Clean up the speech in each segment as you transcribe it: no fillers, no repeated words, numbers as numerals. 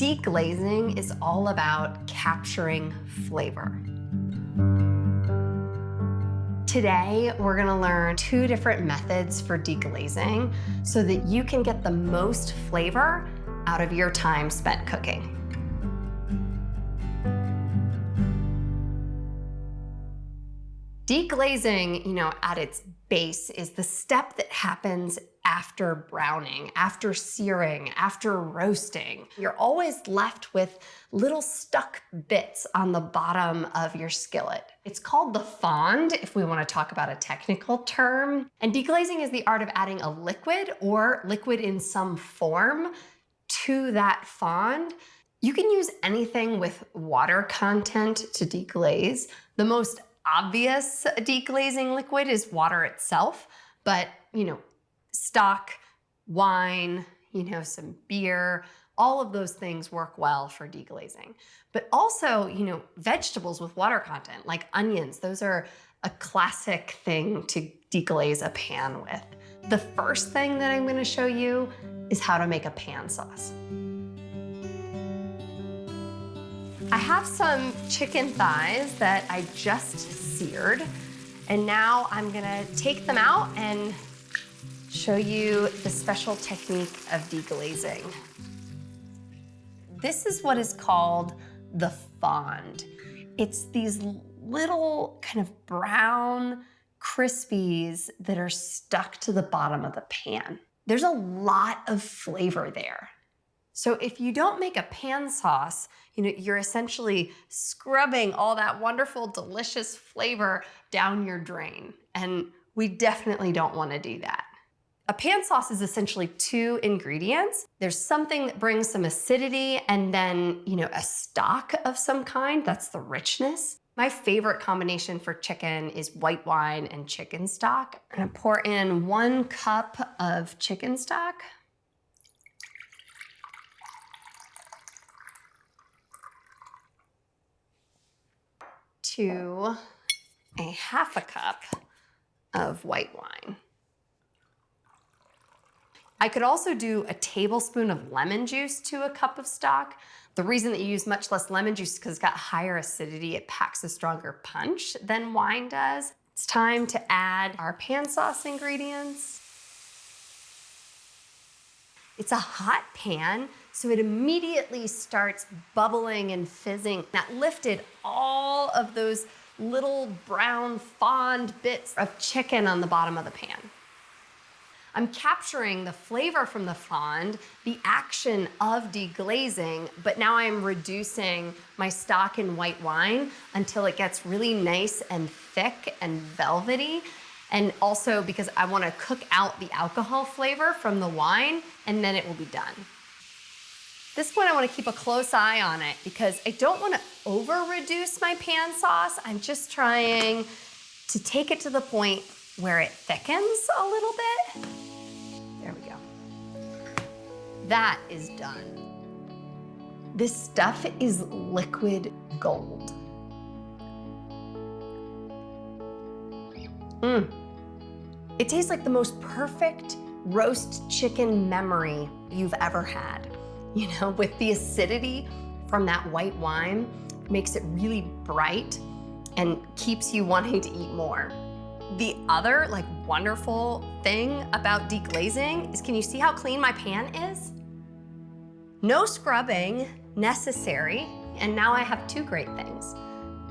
Deglazing is all about capturing flavor. Today, we're gonna learn 2 different methods for deglazing so that you can get the most flavor out of your time spent cooking. Deglazing, at its base is the step that happens after browning, after searing, after roasting. You're always left with little stuck bits on the bottom of your skillet. It's called the fond, if we want to talk about a technical term. And deglazing is the art of adding a liquid or liquid in some form to that fond. You can use anything with water content to deglaze. The most obvious deglazing liquid is water itself, but stock, wine, some beer, all of those things work well for deglazing. But also, vegetables with water content, like onions, those are a classic thing to deglaze a pan with. The first thing that I'm gonna show you is how to make a pan sauce. I have some chicken thighs that I just seared, and now I'm gonna take them out and show you the special technique of deglazing. This is what is called the fond. It's these little kind of brown crispies that are stuck to the bottom of the pan. There's a lot of flavor there. So if you don't make a pan sauce, you're essentially scrubbing all that wonderful, delicious flavor down your drain. And we definitely don't want to do that. A pan sauce is essentially 2 ingredients. There's something that brings some acidity and then, a stock of some kind. That's the richness. My favorite combination for chicken is white wine and chicken stock. I'm gonna pour in 1 cup of chicken stock. To a 1/2 cup of white wine. I could also do a tablespoon of lemon juice to a cup of stock. The reason that you use much less lemon juice is because it's got higher acidity. It packs a stronger punch than wine does. It's time to add our pan sauce ingredients. It's a hot pan, so it immediately starts bubbling and fizzing. That lifted all of those little brown fond bits of chicken on the bottom of the pan. I'm capturing the flavor from the fond, the action of deglazing, but now I'm reducing my stock in white wine until it gets really nice and thick and velvety. And also because I want to cook out the alcohol flavor from the wine, and then it will be done. At this point, I want to keep a close eye on it because I don't want to over-reduce my pan sauce. I'm just trying to take it to the point where it thickens a little bit. There we go. That is done. This stuff is liquid gold. It tastes like the most perfect roast chicken memory you've ever had. With the acidity from that white wine, makes it really bright and keeps you wanting to eat more. The other wonderful thing about deglazing is, can you see how clean my pan is? No scrubbing necessary, and now I have 2 great things.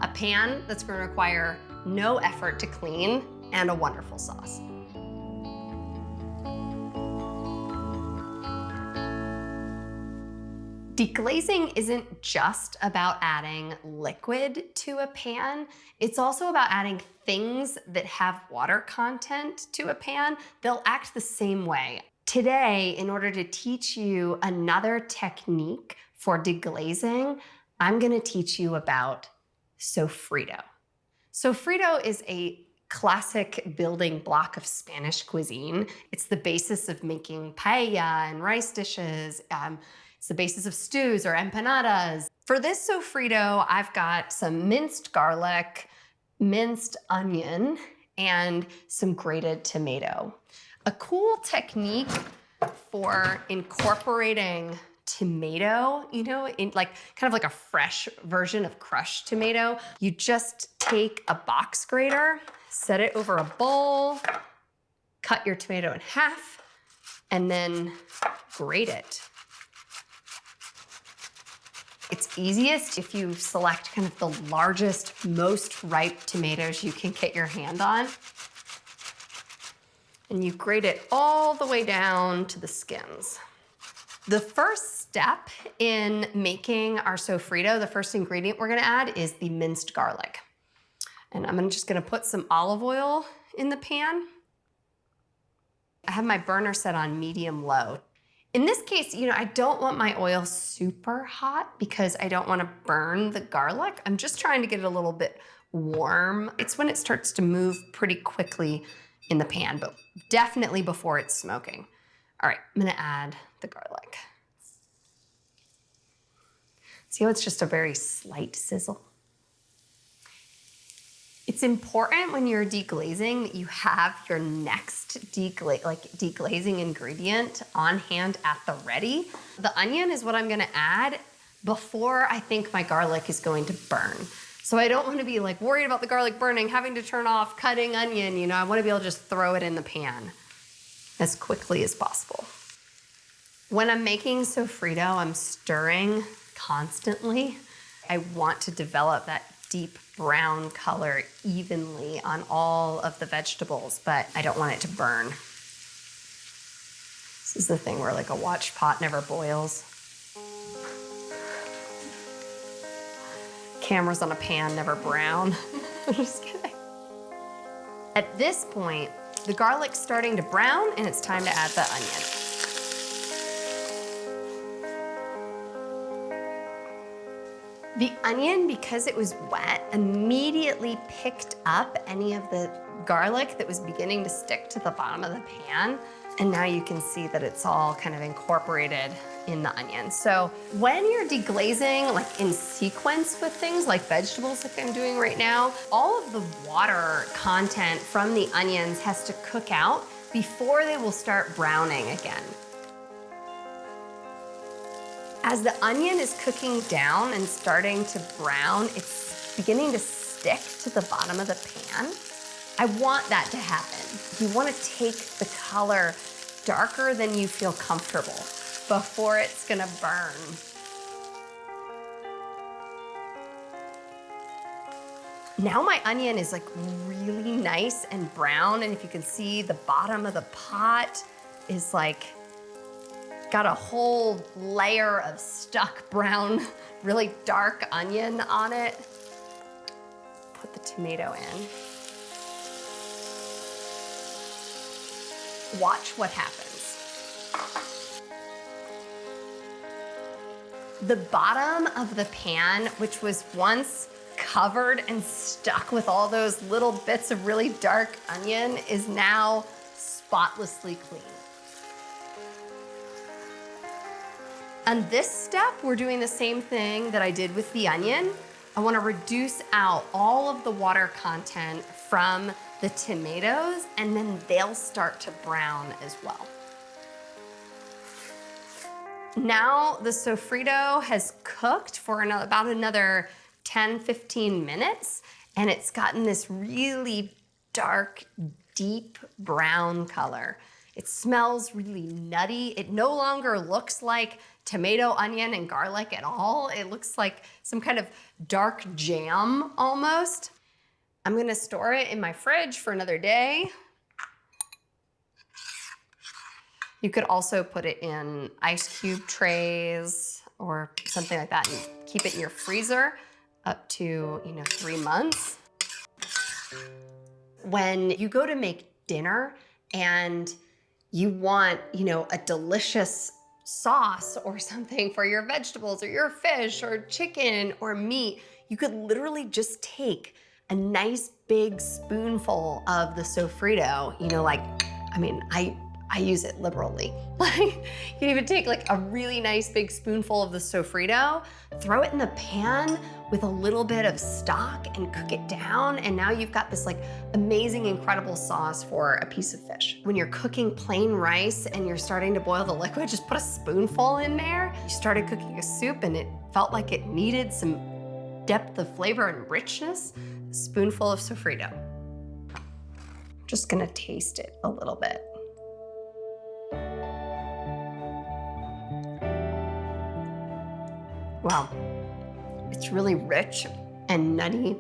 A pan that's gonna require no effort to clean, and a wonderful sauce. Deglazing isn't just about adding liquid to a pan. It's also about adding things that have water content to a pan. They'll act the same way. Today, in order to teach you another technique for deglazing, I'm gonna teach you about Sofrito. Sofrito is a classic building block of Spanish cuisine. It's the basis of making paella and rice dishes. It's the basis of stews or empanadas. For this Sofrito, I've got some minced garlic, minced onion, and some grated tomato. A cool technique for incorporating tomato, you know, in like kind of like a fresh version of crushed tomato. You just take a box grater, set it over a bowl, cut your tomato in half, and then grate it. It's easiest if you select kind of the largest, most ripe tomatoes you can get your hand on. And you grate it all the way down to the skins. The first step in making our sofrito, the first ingredient we're gonna add is the minced garlic. And I'm just gonna put some olive oil in the pan. I have my burner set on medium-low. In this case, you know, I don't want my oil super hot because I don't wanna burn the garlic. I'm just trying to get it a little bit warm. It's when it starts to move pretty quickly in the pan, but definitely before it's smoking. All right, I'm gonna add the garlic. See how it's just a very slight sizzle? It's important when you're deglazing that you have your next deglazing ingredient on hand at the ready. The onion is what I'm gonna add before I think my garlic is going to burn. So I don't want to be like worried about the garlic burning, having to turn off, cutting onion, you know, I want to be able to just throw it in the pan as quickly as possible. When I'm making sofrito, I'm stirring constantly. I want to develop that deep brown color evenly on all of the vegetables, but I don't want it to burn. This is the thing where like a watch pot never boils. Cameras on a pan never brown. I'm just kidding. At this point, the garlic's starting to brown and it's time to add the onion. The onion, because it was wet, immediately picked up any of the garlic that was beginning to stick to the bottom of the pan. And now you can see that it's all kind of incorporated in the onion. So when you're deglazing, like in sequence with things like vegetables like I'm doing right now, all of the water content from the onions has to cook out before they will start browning again. As the onion is cooking down and starting to brown, it's beginning to stick to the bottom of the pan. I want that to happen. You want to take the color darker than you feel comfortable before it's gonna burn. Now my onion is like really nice and brown, and if you can see, the bottom of the pot is like got a whole layer of stuck brown, really dark onion on it. Put the tomato in. Watch what happens. The bottom of the pan, which was once covered and stuck with all those little bits of really dark onion, is now spotlessly clean. On this step, we're doing the same thing that I did with the onion. I want to reduce out all of the water content from the tomatoes, and then they'll start to brown as well. Now the sofrito has cooked for about another 10-15 minutes, and it's gotten this really dark, deep brown color. It smells really nutty. It no longer looks like tomato, onion, and garlic at all. It looks like some kind of dark jam almost. I'm gonna store it in my fridge for another day. You could also put it in ice cube trays or something like that and keep it in your freezer up to 3 months. When you go to make dinner and you want a delicious sauce or something for your vegetables or your fish or chicken or meat, you could literally just take a nice big spoonful of the sofrito, I use it liberally. Like, you can even take like a really nice big spoonful of the Sofrito, throw it in the pan with a little bit of stock and cook it down. And now you've got this like amazing, incredible sauce for a piece of fish. When you're cooking plain rice and you're starting to boil the liquid, just put a spoonful in there. You started cooking a soup and it felt like it needed some depth of flavor and richness. A spoonful of Sofrito. I'm just gonna taste it a little bit. Wow, it's really rich and nutty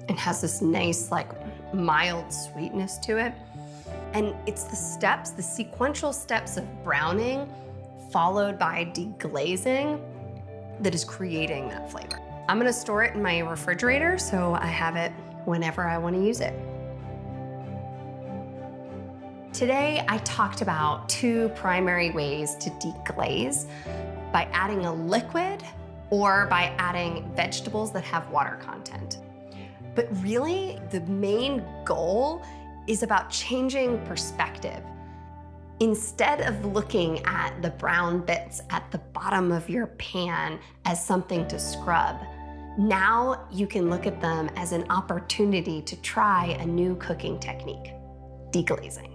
and has this nice, like, mild sweetness to it. And it's the steps, the sequential steps of browning followed by deglazing that is creating that flavor. I'm gonna store it in my refrigerator so I have it whenever I wanna use it. Today, I talked about two primary ways to deglaze: by adding a liquid or by adding vegetables that have water content. But really, the main goal is about changing perspective. Instead of looking at the brown bits at the bottom of your pan as something to scrub, now you can look at them as an opportunity to try a new cooking technique: deglazing.